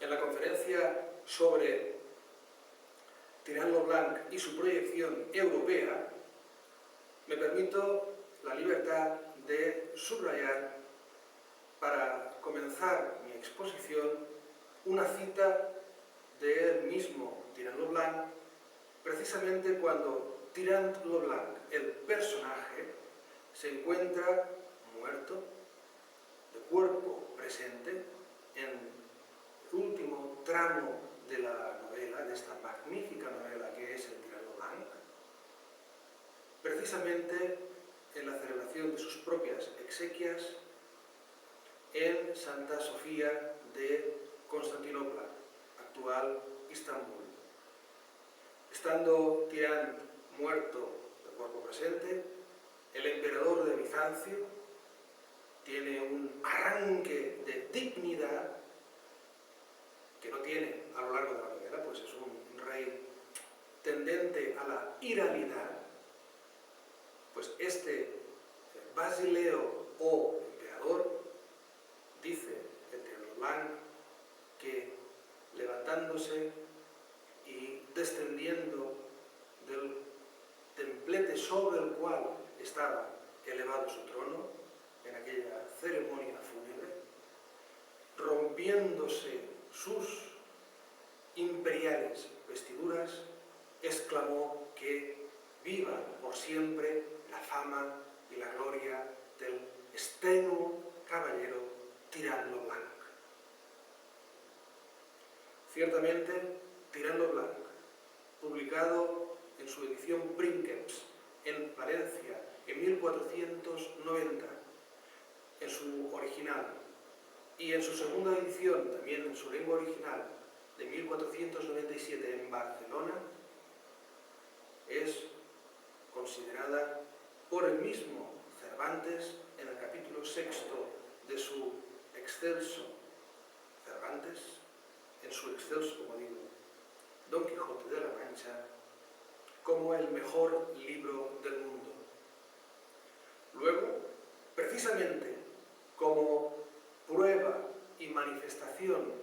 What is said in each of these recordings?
En la conferencia sobre Tirant lo Blanc y su proyección europea, me permito la libertad de subrayar, para comenzar mi exposición, una cita del mismo Tirant lo Blanc, precisamente cuando Tirant lo Blanc, el personaje, se encuentra muerto, de cuerpo presente, en el último tramo de la novela, de esta magnífica novela que es el Tirant lo Blanc, precisamente en la celebración de sus propias exequias en Santa Sofía de Constantinopla, actual Istambul. Estando Tirant muerto de cuerpo presente, el emperador de Bizancio tiene un arranque de dignidad que no tiene a lo largo de la novela, pues es un rey tendente a la iralidad. Pues este Basileo o emperador dice en Tirant lo Blanc que levantándose y descendiendo del templete sobre el cual estaba elevado su trono, en aquella ceremonia fúnebre, rompiéndose sus imperiales vestiduras, exclamó que viva por siempre la fama y la gloria del extenuo caballero Tirant lo Blanc. Ciertamente, Tirant lo Blanc, publicado en su edición Princeps en Valencia en 1490, en su original, y en su segunda edición, también en su lengua original, de 1497 en Barcelona, es considerada por el mismo Cervantes, en el capítulo 6 de su excelso Cervantes, en su excelso, como digo, Don Quijote de la Mancha, como el mejor libro del mundo. Luego, precisamente como prueba y manifestación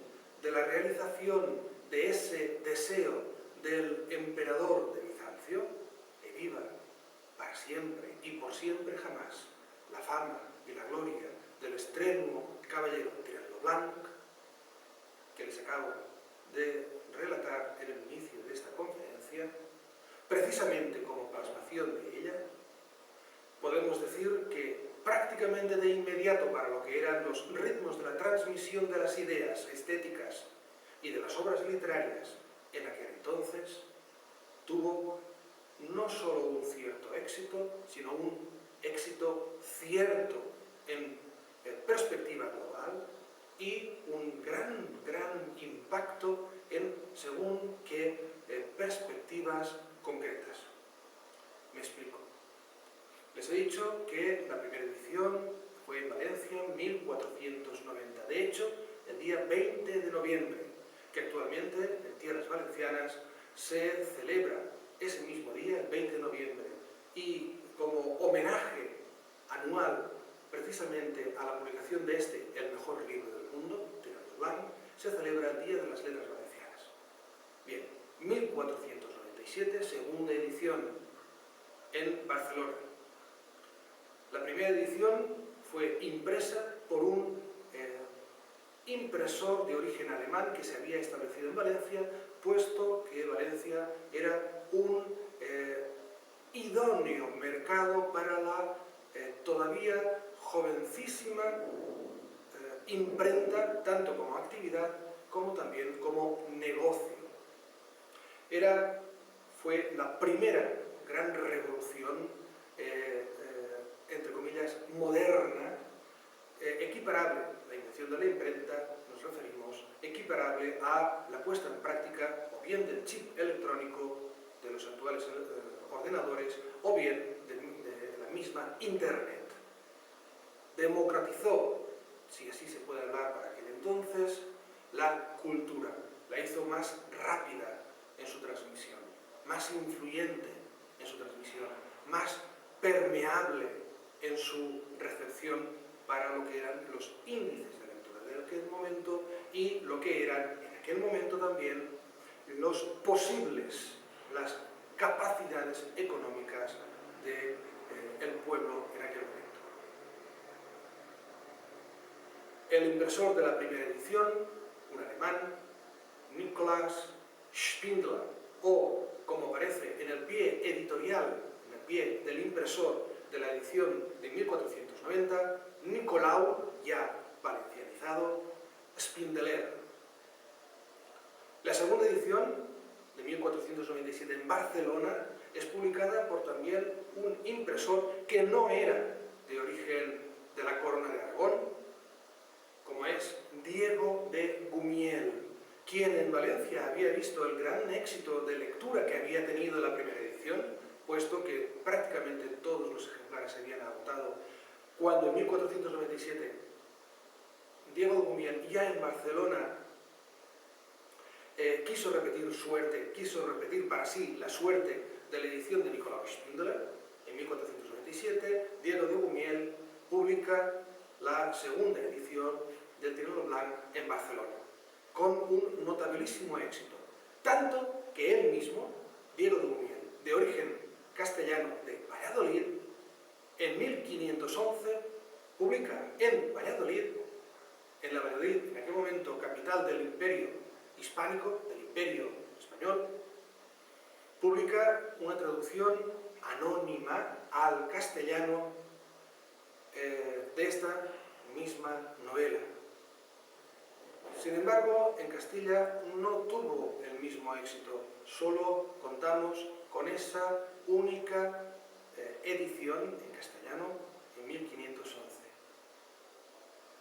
de la realización de ese deseo del emperador de Bizancio, que viva para siempre y por siempre jamás la fama y la gloria del extremuo caballero Tirant lo Blanc, que les acabo de relatar en el inicio de esta conferencia, precisamente como plasmación de ella, podemos decir que prácticamente de inmediato, para lo que eran los ritmos de la transmisión de las ideas estéticas y de las obras literarias en aquel entonces, tuvo no solo un cierto éxito, sino un éxito cierto en perspectiva global y un gran impacto en según qué perspectivas concretas. Me explico. Les he dicho que la primera edición fue en Valencia en 1490. De hecho, el día 20 de noviembre, que actualmente en tierras valencianas se celebra ese mismo día, el 20 de noviembre, y como homenaje anual precisamente a la publicación de este, el mejor libro del mundo, Tirant lo Blanc, se celebra el Día de las Letras Valencianas. Bien, 1497, segunda edición en Barcelona. La primera edición fue impresa por un impresor de origen alemán que se había establecido en Valencia, puesto que Valencia era un idóneo mercado para la todavía jovencísima imprenta, tanto como actividad como también como negocio. Fue la primera gran revolución, entre comillas, moderna, equiparable, la invención de la imprenta, nos referimos, equiparable a la puesta en práctica o bien del chip electrónico de los actuales ordenadores o bien de la misma Internet. Democratizó, si así se puede hablar para aquel entonces, la cultura, la hizo más rápida en su transmisión, más influyente en su transmisión, más permeable en su recepción para lo que eran los índices de lectura de aquel momento y lo que eran en aquel momento también las capacidades económicas del pueblo en aquel momento. El impresor de la primera edición, un alemán, Nikolaus Spindler, o como aparece en el pie editorial, en el pie del impresor de la edición de 1490, Nicolau, ya valencianizado, Spindler. La segunda edición, de 1497 en Barcelona, es publicada por también un impresor que no era de origen de la Corona de Aragón, como es Diego de Gumiel, quien en Valencia había visto el gran éxito de lectura que había tenido la primera edición, puesto que prácticamente todos los ejemplares se habían agotado, cuando en 1497 Diego de Gumiel, ya en Barcelona, quiso repetir para sí la suerte de la edición de Nikolaus Spindler. En 1497, Diego de Gumiel publica la segunda edición del Tirano Blanc en Barcelona, con un notabilísimo éxito, tanto que él mismo, Diego de Gumiel, de origen castellano de Valladolid, en 1511 publica en Valladolid, en la Valladolid, en aquel momento capital del Imperio hispánico, del Imperio español, publica una traducción anónima al castellano de esta misma novela. Sin embargo, en Castilla no tuvo el mismo éxito, solo contamos con esa única edición en castellano en 1511.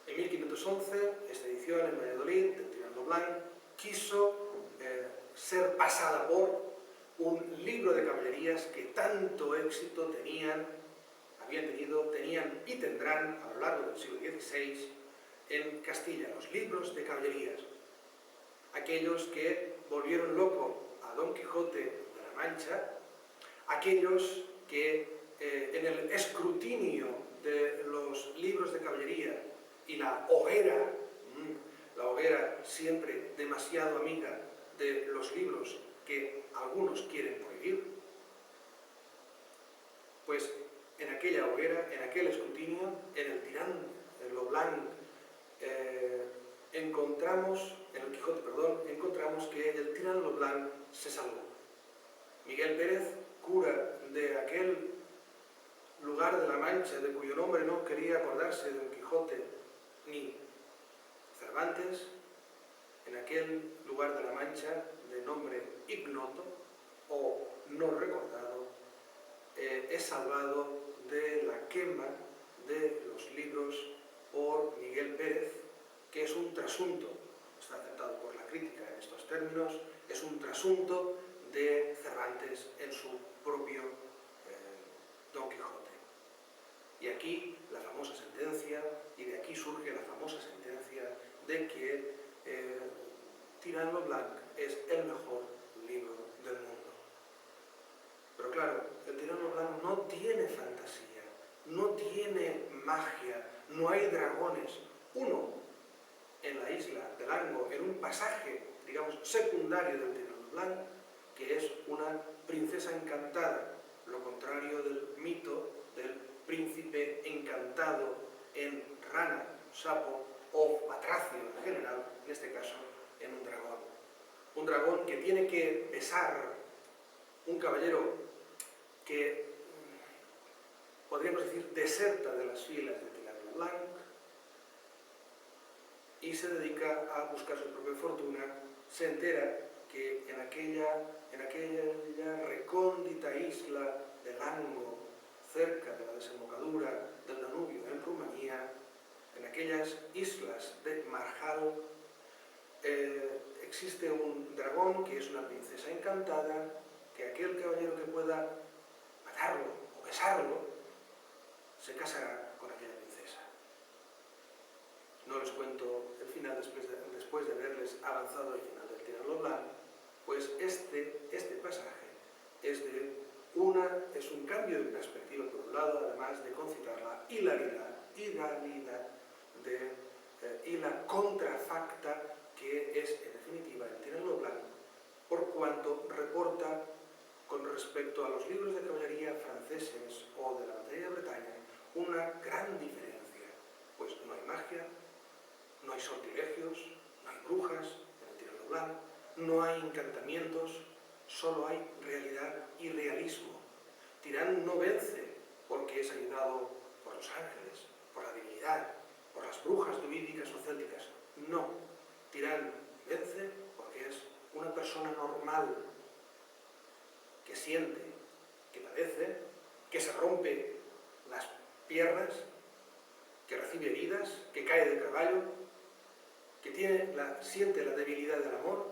En 1511, esta edición en Valladolid del Tirano Blanc quiso ser pasada por un libro de caballerías que tanto éxito tenían y tendrán a lo largo del siglo XVI en Castilla, los libros de caballerías. Aquellos que volvieron loco a Don Quijote de la Mancha, aquellos que en el escrutinio de los libros de caballería y la hoguera siempre demasiado amiga de los libros que algunos quieren prohibir, pues en aquella hoguera, en aquel escrutinio, en el Tirano Blanc, encontramos que el Tirano Blanc se salvó. Miguel Pérez, cura de aquel lugar de la Mancha de cuyo nombre no quería acordarse Don Quijote ni Cervantes, en aquel lugar de la Mancha de nombre ignoto o no recordado, es salvado de la quema de los libros por Miguel Pérez, que es un trasunto, está aceptado por la crítica en estos términos, es un trasunto de Cervantes en su propio Don Quijote. Y aquí la famosa sentencia, y de aquí surge la famosa sentencia de que Tirano Blanc es el mejor libro del mundo. Pero claro, el Tirano Blanc no tiene fantasía, no tiene magia, no hay dragones. Uno, en la isla de Lango, en un pasaje, digamos, secundario del Tirano Blanc, que es una princesa encantada, lo contrario del mito del príncipe encantado en rana, sapo o batracio en general, en este caso en un dragón. Un dragón que tiene que besar un caballero que, podríamos decir, deserta de las filas de Tirano Blanc y se dedica a buscar su propia fortuna. Se entera que en aquella recóndita isla de Lango, cerca de la desembocadura del Danubio en Rumanía, en aquellas islas de Marjal, existe un dragón que es una princesa encantada, que aquel caballero que pueda matarlo o besarlo, se casará con aquella princesa. No les cuento el final después de haberles avanzado el final del Tirano Blanc, pues este pasaje es un cambio de perspectiva, por un lado, además de concitar la hilaridad y la contrafacta que es en definitiva el Tirano Blanc, por cuanto reporta con respecto a los libros de caballería franceses o de la batalla de Bretaña una gran diferencia, pues no hay magia, no hay sortilegios, no hay brujas en el Tirano Blanc, no hay encantamientos, solo hay realidad y realismo. Tirán no vence porque es ayudado por los ángeles, por la divinidad, por las brujas druídicas o célticas. No, Tirán vence porque es una persona normal que siente, que padece, que se rompe las piernas, que recibe heridas, que cae del caballo, que siente la debilidad del amor,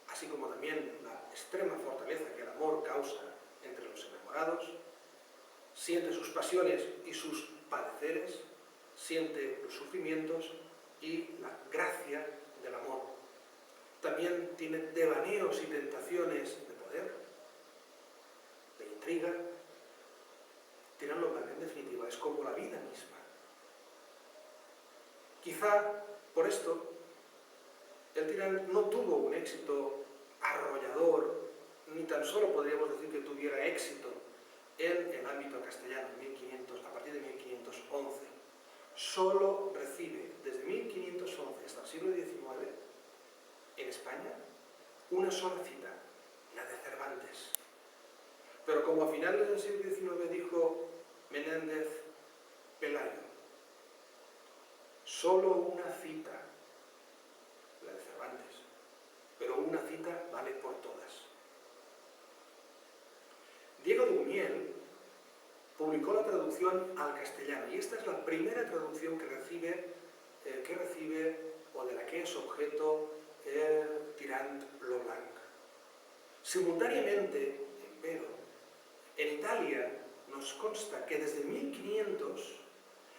así como también la extrema fortaleza que el amor causa entre los enamorados, siente sus pasiones y sus padeceres, siente los sufrimientos y la gracia del amor. También tiene devaneos y tentaciones de poder, de intriga. Tirano Blanc, en definitiva, es como la vida misma. Quizá por esto el Tirán no tuvo un éxito arrollador, ni tan solo podríamos decir que tuviera éxito en el ámbito castellano a partir de 1511. Solo recibe desde 1511 hasta el siglo XIX en España una sola cita, la de Cervantes. Pero como a finales del siglo XIX dijo Menéndez Pelayo, solo una cita, la de Cervantes, pero una cita vale por todas. Diego de Buñuel publicó la traducción al castellano y esta es la primera traducción que recibe o de la que es objeto el Tirant lo Blanc. Simultáneamente, empero, en Italia nos consta que desde 1500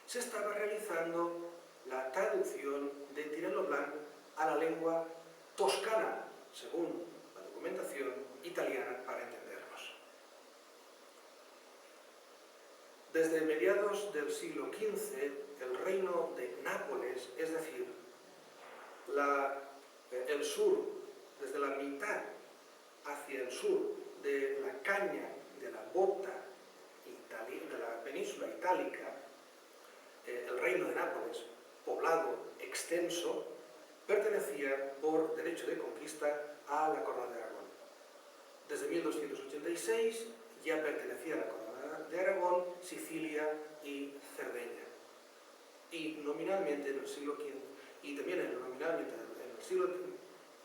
se estaba realizando la traducción de Tirant lo Blanc a la lengua toscana, según la documentación italiana, para entendernos. Desde mediados del siglo XV, el reino de Nápoles, es decir, el sur, desde la mitad hacia el sur de la caña de la bota de la península itálica, el reino de Nápoles, poblado extenso, pertenecía por derecho de conquista a la Corona de Aragón. Desde 1286 ya pertenecía a la Corona de Aragón, Sicilia y Cerdeña. Y nominalmente en el siglo XV, y también nominalmente en el siglo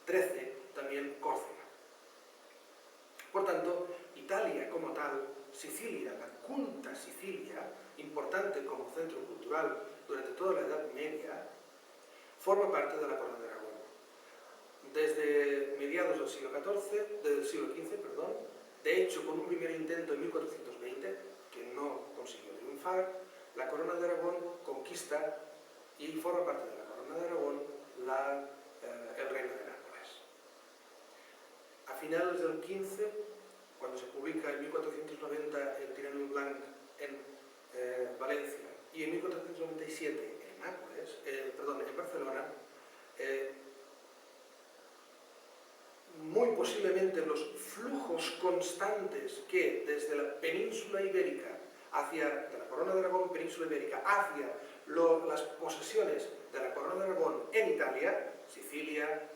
XIII, también Córcega. Por tanto, Italia como tal, Sicilia, la culta Sicilia, importante como centro cultural durante toda la Edad Media, forma parte de la Corona de Aragón. Desde mediados del siglo XV, de hecho, con un primer intento en 1420, que no consiguió triunfar, la Corona de Aragón conquista y forma parte de la Corona de Aragón el Reino de Nápoles. A finales del XV, cuando se publica en 1490 el Tirano Blanc en Valencia y en 1497 en Barcelona, muy posiblemente los flujos constantes que desde la península ibérica de la Corona de Aragón, península ibérica, hacia las posesiones de la Corona de Aragón en Italia, Sicilia,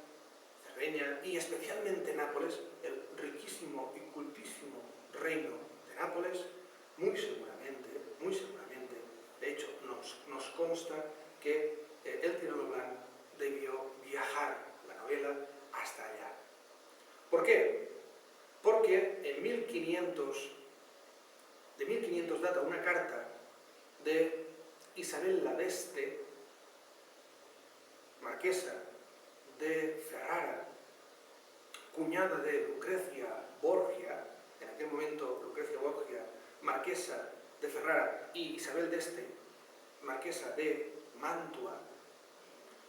Cerdeña y especialmente Nápoles, el riquísimo y cultísimo reino de Nápoles, muy seguramente, de hecho nos consta que el Tirano Blanc debió viajar, la novela, hasta allá. ¿Por qué? Porque en de 1500 data una carta de Isabel la d'Este, marquesa de Ferrara, cuñada de Lucrecia Borgia, en aquel momento Lucrecia Borgia, marquesa de Ferrara, y Isabel d'Este, marquesa de Mantua.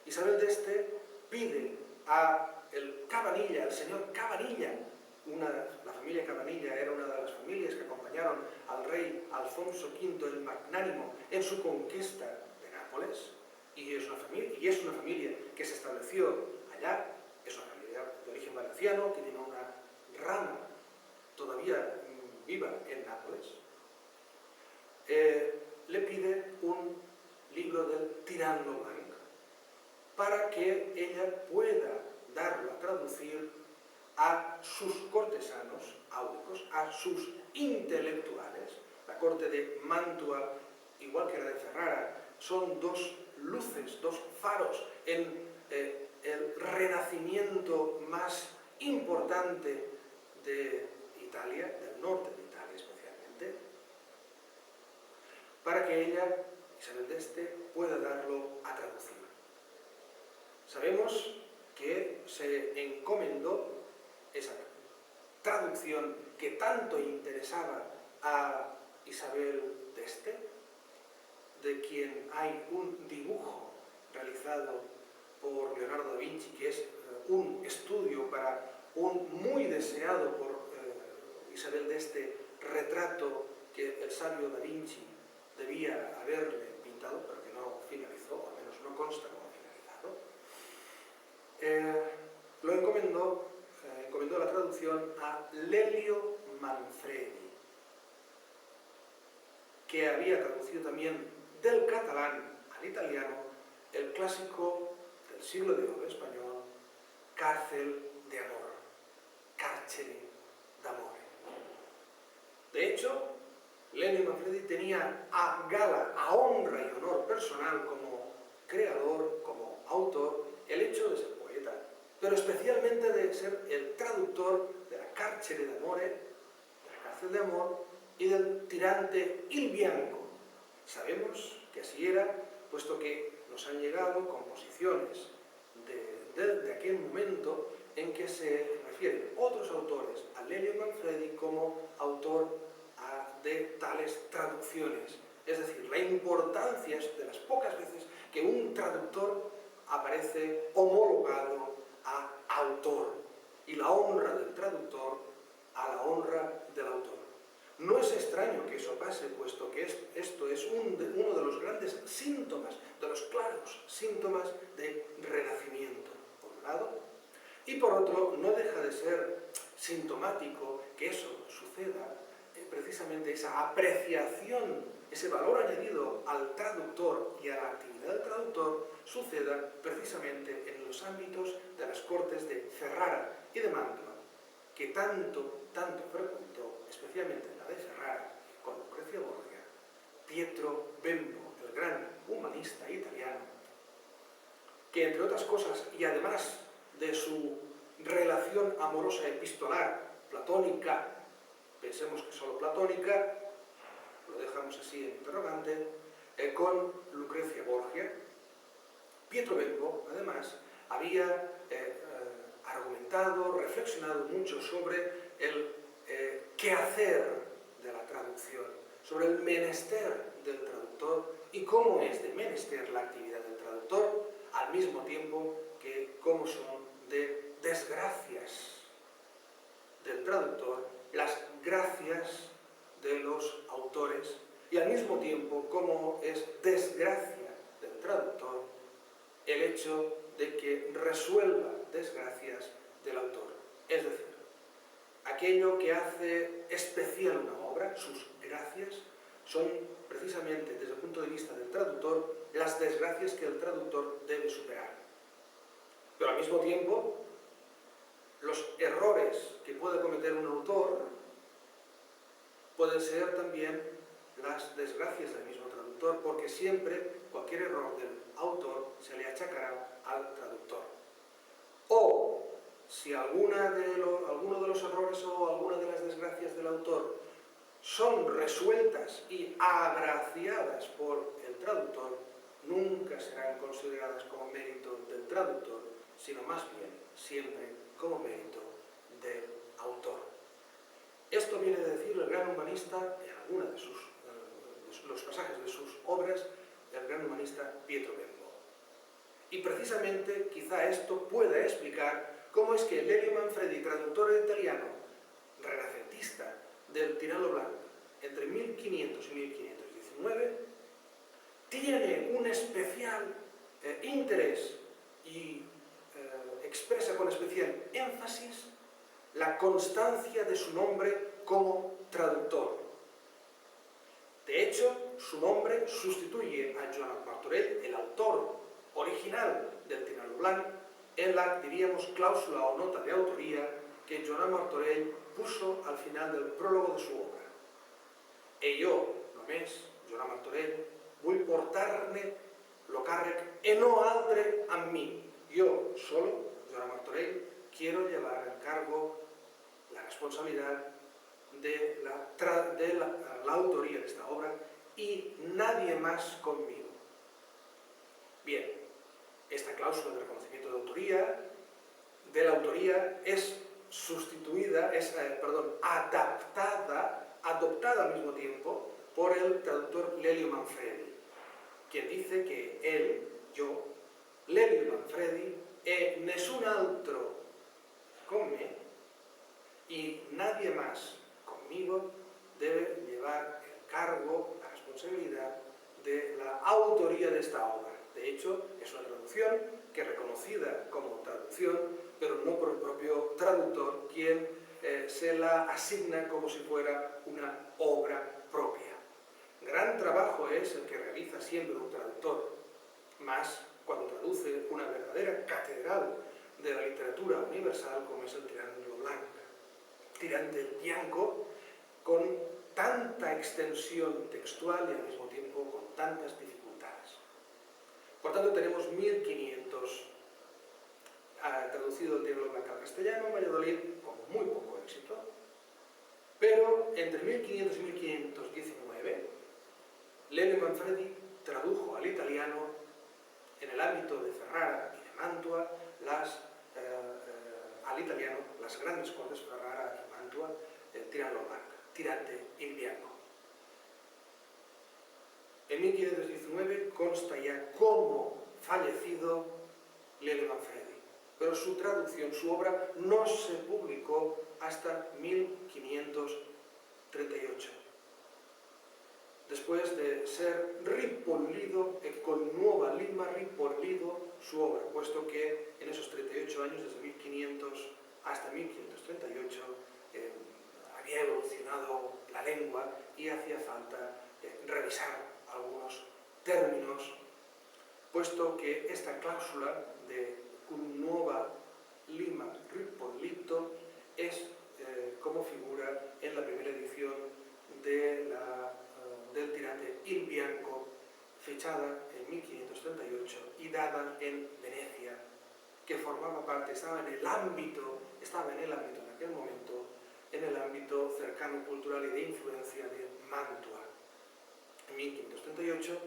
Isabel d'Este pide a el Cabanilla, el señor Cabanilla, la familia Cabanilla era una de las familias que acompañaron al rey Alfonso V el Magnánimo en su conquista de Nápoles, y es una familia que se estableció allá, es una realidad de origen valenciano que tiene una rama todavía viva en Nápoles, le pide un libro del Tirant lo Blanc para que ella pueda darlo a traducir a sus cortesanos áulicos, a sus intelectuales. La corte de Mantua, igual que la de Ferrara, son dos luces, dos faros en el renacimiento más importante de Italia, del norte de Italia especialmente, para que ella, Isabel d'Este, pueda darlo a traducir. Sabemos que se encomendó esa traducción que tanto interesaba a Isabel d'Este, de quien hay un dibujo realizado por Leonardo da Vinci, que es un estudio para un muy deseado por Isabel d'Este retrato que el sabio da Vinci debía haberle pintado, pero que no finalizó, o al menos no consta como finalizado. Lo encomendó la traducción a Lelio Manfredi, que había traducido también del catalán al italiano el clásico del siglo de oro español, Cárcel de Amor, Carcere d'Amore. De hecho, Lelio Manfredi tenía a gala, a honra y honor personal como creador, como autor, el hecho de ser poeta, pero especialmente de ser el traductor de la Carcere d'Amore, de la Cárcel de Amor, y del Tirante il Bianco. Sabemos que así era, puesto que nos han llegado composiciones de aquel momento en que se refieren otros autores a Lelio Manfredi como autor de tales traducciones. Es decir, la importancia es de las pocas veces que un traductor aparece homologado a autor, y la honra del traductor a la honra del autor. No es extraño que eso pase, puesto que esto es uno de los grandes síntomas, de los claros síntomas de renacimiento, por un lado, y por otro, no deja de ser sintomático que eso suceda, precisamente esa apreciación, ese valor añadido al traductor y a la actividad del traductor, suceda precisamente en los ámbitos de las cortes de Ferrara y de Mantua, que tanto frecuentó, especialmente en la de Ferrara, con Lucrezia Borgia, Pietro Bembo, el gran humanista italiano, que entre otras cosas, y además de su relación amorosa epistolar, platónica, pensemos que solo platónica, lo dejamos así en interrogante, con Lucrezia Borgia, Pietro Bembo, además, había argumentado, reflexionado mucho sobre el quehacer de la traducción, sobre el menester del traductor y cómo es de menester la actividad del traductor, al mismo tiempo que cómo son de desgracias del traductor las gracias de los autores, y al mismo tiempo cómo es desgracia del traductor el hecho de que resuelva desgracias del autor. Es decir, aquello que hace especial una obra, sus gracias, son precisamente desde el punto de vista del traductor las desgracias que el traductor debe superar. Pero al mismo tiempo, los errores que puede cometer un autor pueden ser también las desgracias del mismo traductor, porque siempre cualquier error del autor se le achacará al traductor. O si alguno de los errores o alguna de las desgracias del autor son resueltas y agraciadas por el traductor, nunca serán consideradas como mérito del traductor, sino más bien siempre como mérito del autor. Esto viene de decir el gran humanista en alguna de los pasajes de sus obras, el gran humanista Pietro Bembo. Y precisamente quizá esto pueda explicar cómo es que Lelio Manfredi, traductor italiano renacentista del Tirant lo Blanc entre 1500 y 1519, tiene un especial interés y expresa con especial énfasis la constancia de su nombre como traductor. De hecho, su nombre sustituye a Joan Martorell, el autor original del Tirant lo Blanc, en la, diríamos, cláusula o nota de autoría que Joan Martorell puso al final del prólogo de su obra. E jo, només, Joan Martorell, vull portar-ne lo càrrec e no altre amb mi. Yo, solo, Joan Martorell, quiero llevar el cargo, la responsabilidad de la autoría de esta obra y nadie más conmigo. Bien, esta cláusula de reconocimiento de la autoría es adoptada al mismo tiempo por el traductor Lelio Manfredi, quien dice que él, yo, Lelio Manfredi, è nessun altro con me y nadie más conmigo debe llevar el cargo, la responsabilidad de la autoría de esta obra. De hecho, es una traducción que es reconocida como traducción, pero no por el propio traductor, quien se la asigna como si fuera una obra propia. Gran trabajo es el que realiza siempre un traductor, más cuando traduce una verdadera catedral de la literatura universal como es el Tirant lo Blanc. Tirant el Bianco, con tanta extensión textual y al mismo tiempo con tantas dificultades. Por tanto, tenemos 1500 traducido el Tirant lo Blanc al castellano en Valladolid con muy poco éxito, pero entre 1500 y 1519 Lelio Manfredi tradujo al italiano en el ámbito de Ferrara y de Mantua al italiano las grandes cortes Ferrara y Mantua, el Tirant lo Blanc, Tirante il Bianco. En 1519 consta ya como fallecido Lelio Manfredi, pero su traducción, su obra, no se publicó hasta 1538. Después de ser ripolido, con nueva lima ripolido su obra, puesto que en esos 38 años, desde 1500 hasta 1538, había evolucionado la lengua y hacía falta revisar algunos términos, puesto que esta cláusula de cum nuova lima ripolito es como figura en la primera edición del Tirante il Bianco, fechada en 1538 y dada en Venecia, que formaba parte, estaba en el ámbito en aquel momento, en el ámbito cercano cultural y de influencia de Mantua, en 1538,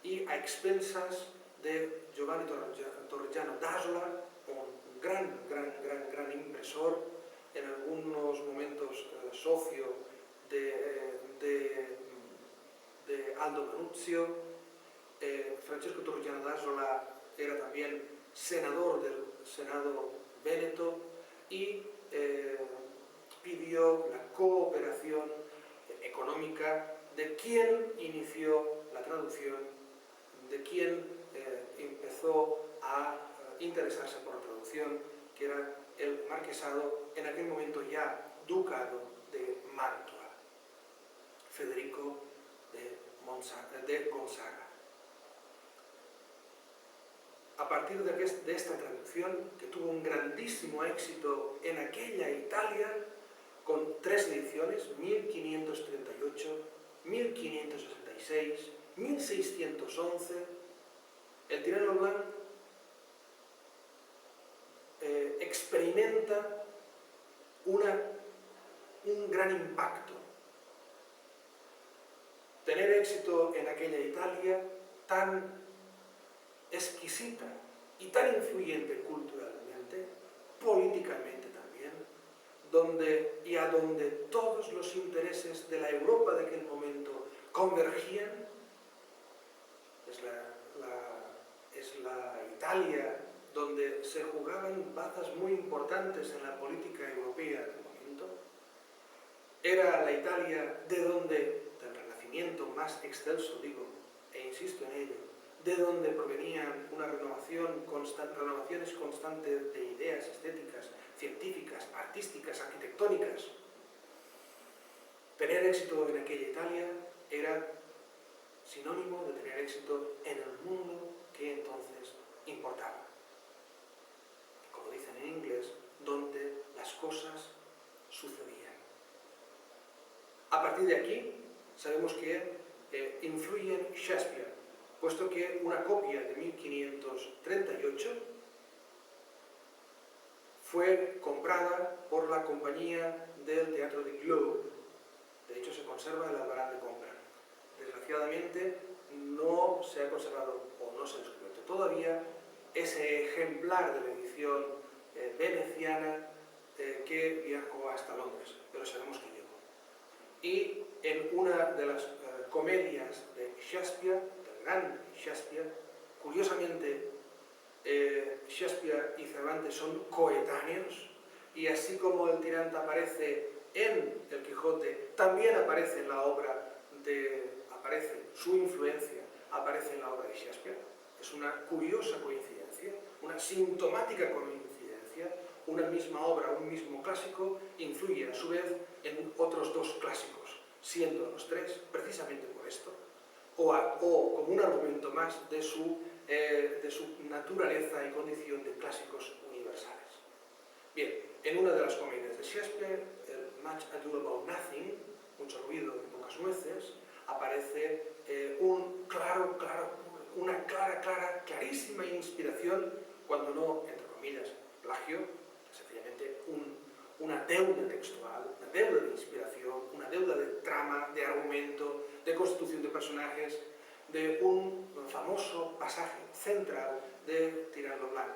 y a expensas de Giovanni Torrigiano d'Asola, un gran impresor, en algunos momentos socio de Aldo Manuzio. Francesco Torrigiano d'Asola era también senador del Senado Véneto y pidió la cooperación económica de quien inició la traducción, de quien empezó a interesarse por la traducción, que era el marquesado, en aquel momento ya ducado de Mantua, Federico de Gonzaga. A partir de esta traducción, que tuvo un grandísimo éxito en aquella Italia, con 3 ediciones, 1538, 1566, 1611, el Tirant lo Blanc experimenta un gran impacto. Tener éxito en aquella Italia tan exquisita y tan influyente culturalmente, políticamente también, a donde todos los intereses de la Europa de aquel momento convergían, es la Italia donde se jugaban bazas muy importantes en la política europea del momento. Era la Italia del Renacimiento más excelso, digo, e insisto en ello, de donde provenían una renovaciones constantes de ideas estéticas, científicas, artísticas, arquitectónicas. Tener éxito en aquella Italia era sinónimo de tener éxito en el mundo que entonces importaba. Como dicen en inglés, donde las cosas sucedían. A partir de aquí, sabemos que influye en Shakespeare, puesto que una copia de 1538 fue comprada por la compañía del Teatro de Globe. De hecho, se conserva en el albarán de compra. Desgraciadamente, no se ha conservado o no se ha descubierto todavía ese ejemplar de la edición veneciana que viajó hasta Londres, pero sabemos que llegó. Y en una de las comedias de Shakespeare, del gran Shakespeare, curiosamente Shakespeare y Cervantes son coetáneos, y así como el tirante aparece en El Quijote, también aparece en la obra su influencia aparece en la obra de Shakespeare. Es una curiosa coincidencia, una sintomática coincidencia. Una misma obra, un mismo clásico, influye a su vez en otros dos clásicos, siendo los tres, precisamente por esto, o como un argumento más de su naturaleza y condición de clásicos universales. Bien, en una de las comedias de Shakespeare, el Much Ado About Nothing, mucho ruido y pocas nueces, aparece una clarísima inspiración, cuando no, entre comillas, plagio, sencillamente una deuda textual, una deuda de inspiración, una deuda de trama, de argumento, de constitución de personajes, de un famoso pasaje central de Tirant lo Blanc,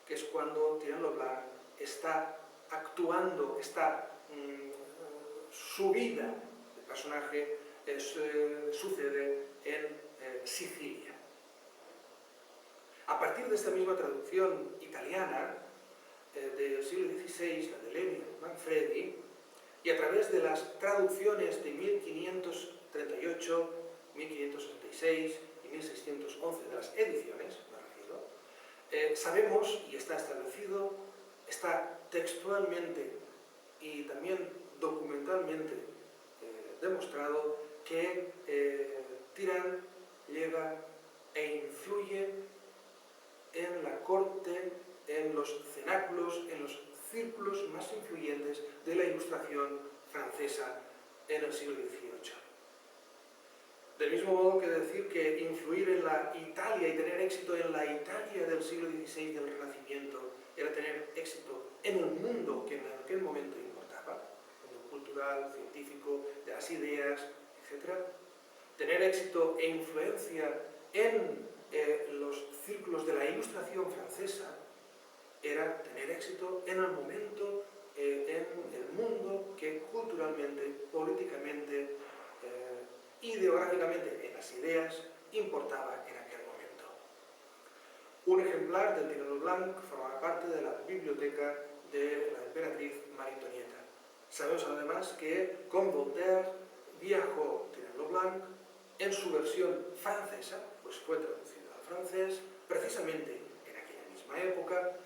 que es cuando Tirant lo Blanc está actuando, su vida de personaje sucede en Sicilia. A partir de esta misma traducción italiana del siglo XVI, la de Ennio Manfredi, y a través de las traducciones de 1538, 1566 y 1611 de las ediciones, me refiero, sabemos, y está establecido, está textualmente y también documentalmente demostrado que Tirant llega e influye en la corte, en los cenáculos, en los círculos más influyentes de la Ilustración francesa en el siglo XVIII. Del mismo modo que decir que influir en la Italia y tener éxito en la Italia del siglo XVI del Renacimiento era tener éxito en el mundo que en aquel momento importaba, el mundo cultural, científico, de las ideas, etc. Tener éxito e influencia en los círculos de la Ilustración francesa era tener éxito en el momento, en el mundo que culturalmente, políticamente, ideográficamente, en las ideas, importaba en aquel momento. Un ejemplar del Tirant lo Blanc formaba parte de la biblioteca de la emperatriz María Antonieta. Sabemos además que con Voltaire viajó Tirant lo Blanc en su versión francesa, pues fue traducido al francés, precisamente en aquella misma época,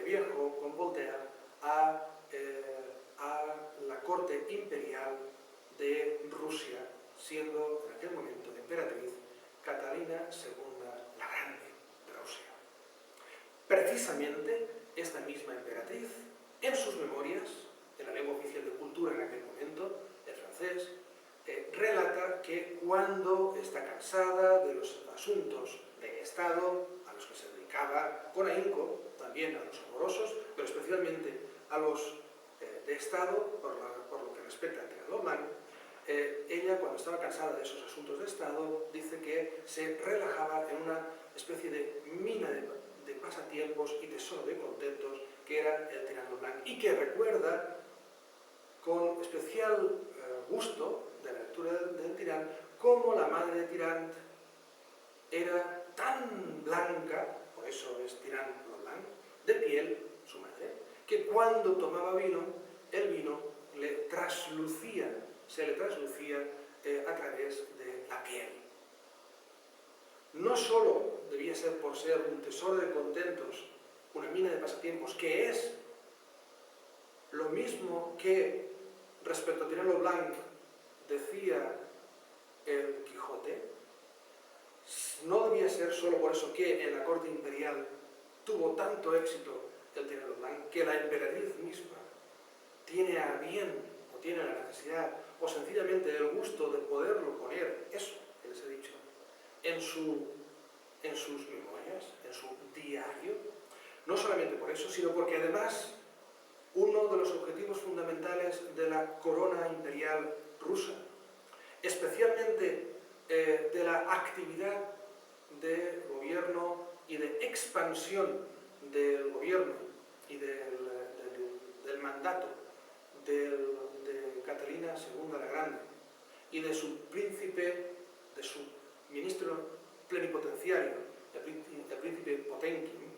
viajó con Voltaire a la corte imperial de Rusia, siendo en aquel momento emperatriz Catalina II la Grande de Rusia. Precisamente esta misma emperatriz, en sus memorias, en la lengua oficial de cultura en aquel momento, el francés, relata que cuando está cansada de los asuntos de Estado a los que se dedicaba con ahínco, también a los amorosos, pero especialmente a los de Estado, por lo que respecta a Tirant lo Blanc, ella, cuando estaba cansada de esos asuntos de Estado, dice que se relajaba en una especie de mina de pasatiempos y tesoro de contentos que era el Tirant lo Blanc, y que recuerda con especial gusto de la lectura del Tirant cómo la madre de Tirant era tan blanca, por eso es Tirant lo Blanc, de piel, su madre, que cuando tomaba vino, el vino se le traslucía a través de la piel. no solo debía ser por ser un tesoro de contentos, una mina de pasatiempos, que es lo mismo que respecto a Tirano Blanc decía el Quijote, no debía ser solo por eso que en la corte imperial tuvo tanto éxito el Tirano Blanc, que la emperatriz misma tiene a bien, o tiene la necesidad, o sencillamente el gusto de poderlo poner, eso que les he dicho, en sus memorias, en su diario. No solamente por eso, sino porque además uno de los objetivos fundamentales de la corona imperial rusa, especialmente de la actividad de gobierno y de expansión del gobierno y del mandato de Catalina II la Grande y de su príncipe, de su ministro plenipotenciario, el príncipe Potenkin,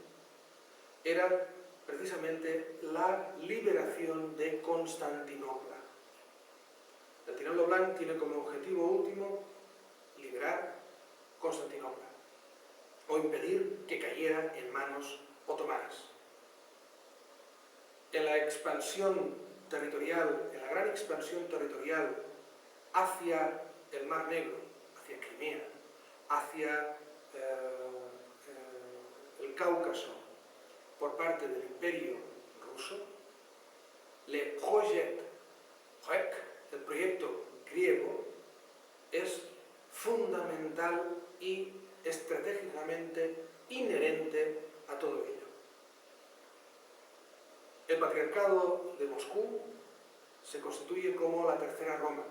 era precisamente la liberación de Constantinopla. El Tirano Blanc tiene como objetivo último liberar Constantinopla o impedir que cayera en manos otomanas. En la expansión territorial, en la gran expansión territorial hacia el Mar Negro, hacia Crimea, hacia el Cáucaso, por parte del Imperio ruso, el proyecto griego, es fundamental y estratégicamente inherente a todo ello. El patriarcado de Moscú se constituye como la tercera Roma,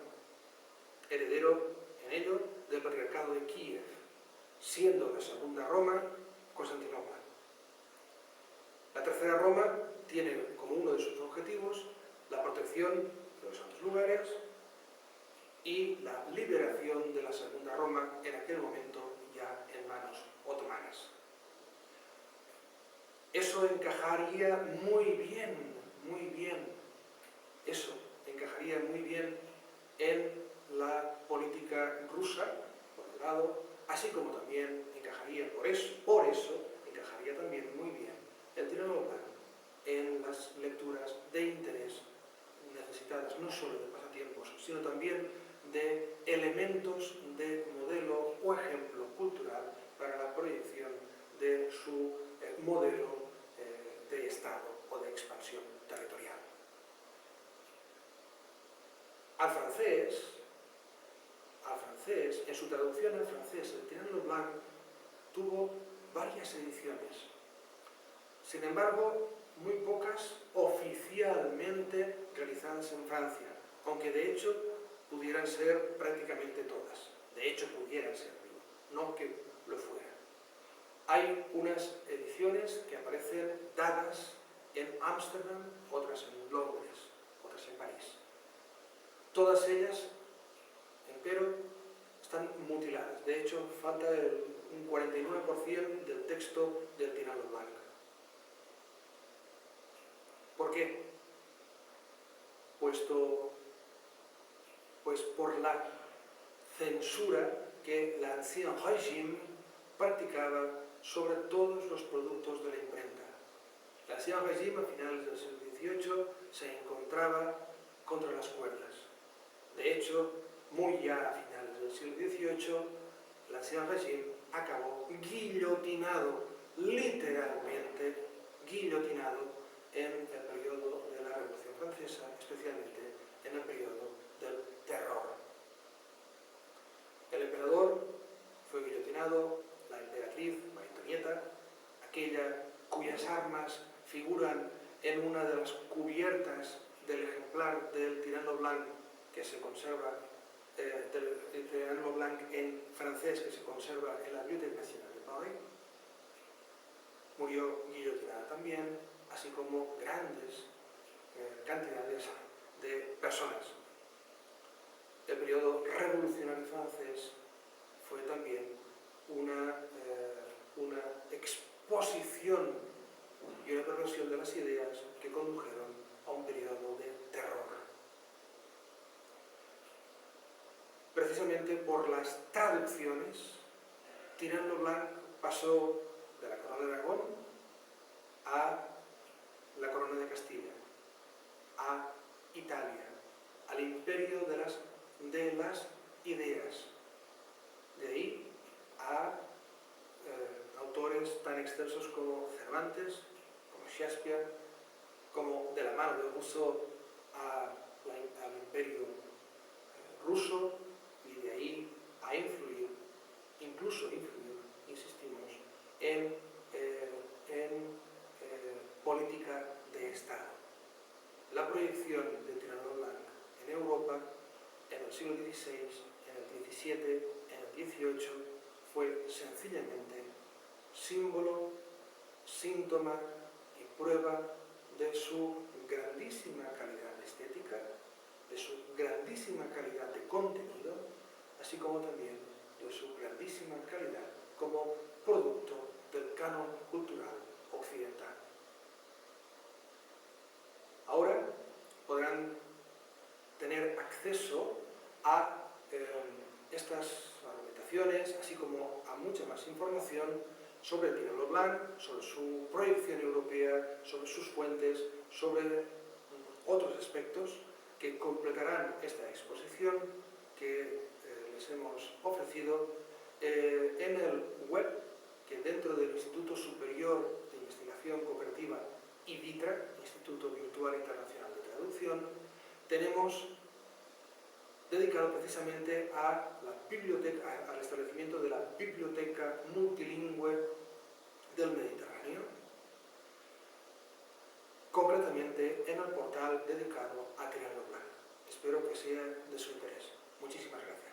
heredero en ello del patriarcado de Kiev, siendo la segunda Roma Constantinopla. La tercera Roma tiene como uno de sus objetivos la protección de los santos lugares y la liberación de la segunda Roma, en aquel momento ya en manos otomanas. Eso encajaría muy bien, eso encajaría muy bien en la política rusa, por un lado, así como también encajaría, por eso encajaría también muy bien el Tirano Blanc en las lecturas de interés necesitadas no solo de pasatiempos, sino también de elementos de modelo o ejemplo cultural para la proyección de su modelo de Estado o de expansión territorial. Al francés, en su traducción al francés, el Tirano Blanc tuvo varias ediciones. Sin embargo, muy pocas oficialmente realizadas en Francia, aunque de hecho pudieran ser prácticamente todas. De hecho, pudieran ser, no que lo fueran. Hay unas ediciones que aparecen dadas en Ámsterdam, otras en Londres, otras en París. Todas ellas, empero, están mutiladas. De hecho, falta un 49% del texto del Tirano Blanc. ¿Por qué? Pues por la censura que el Ancien Régime practicaba sobre todos los productos de la imprenta. El Ancien Régime, a finales del siglo XVIII, se encontraba contra las cuerdas. De hecho, muy ya a finales del siglo XVIII, el Ancien Régime acabó guillotinado, literalmente guillotinado, en el periodo de la Revolución Francesa, especialmente en el periodo del Terror. El emperador fue guillotinado, la emperatriz María Antonieta, aquella cuyas armas figuran en una de las cubiertas del ejemplar del Tirano Blanc que se conserva, del Tirano Blanc en francés que se conserva en la Biblioteca Nacional de París. Murió guillotinada también, así como grandes cantidades de personas. El periodo revolucionario francés fue también una exposición y una perversión de las ideas que condujeron a un periodo de terror. Precisamente por las traducciones Tirant lo Blanc pasó de la corona de Aragón a la corona de Castilla, a Italia, al imperio de las ideas. De ahí a autores tan extensos como Cervantes, como Shakespeare, como de la mano de Rousseau al imperio ruso, y de ahí a influir, incluso influir, insistimos, en política de Estado. La proyección de Tirant lo Blanc en Europa en el siglo XVI, en el XVII, en el XVIII, fue sencillamente símbolo, síntoma y prueba de su grandísima calidad estética, de su grandísima calidad de contenido, así como también de su grandísima calidad como producto del canon cultural occidental. Ahora podrán tener acceso a estas argumentaciones, así como a mucha más información sobre Tirant lo Blanc, sobre su proyección europea, sobre sus fuentes, sobre otros aspectos que completarán esta exposición que les hemos ofrecido en el web que dentro del Instituto Superior de Investigación Cooperativa IVITRA, Instituto Virtual Internacional de Traducción, tenemos dedicado precisamente a la biblioteca, al establecimiento de la Biblioteca Multilingüe del Mediterráneo, concretamente en el portal dedicado a Tirant lo Blanc. Espero que sea de su interés. Muchísimas gracias.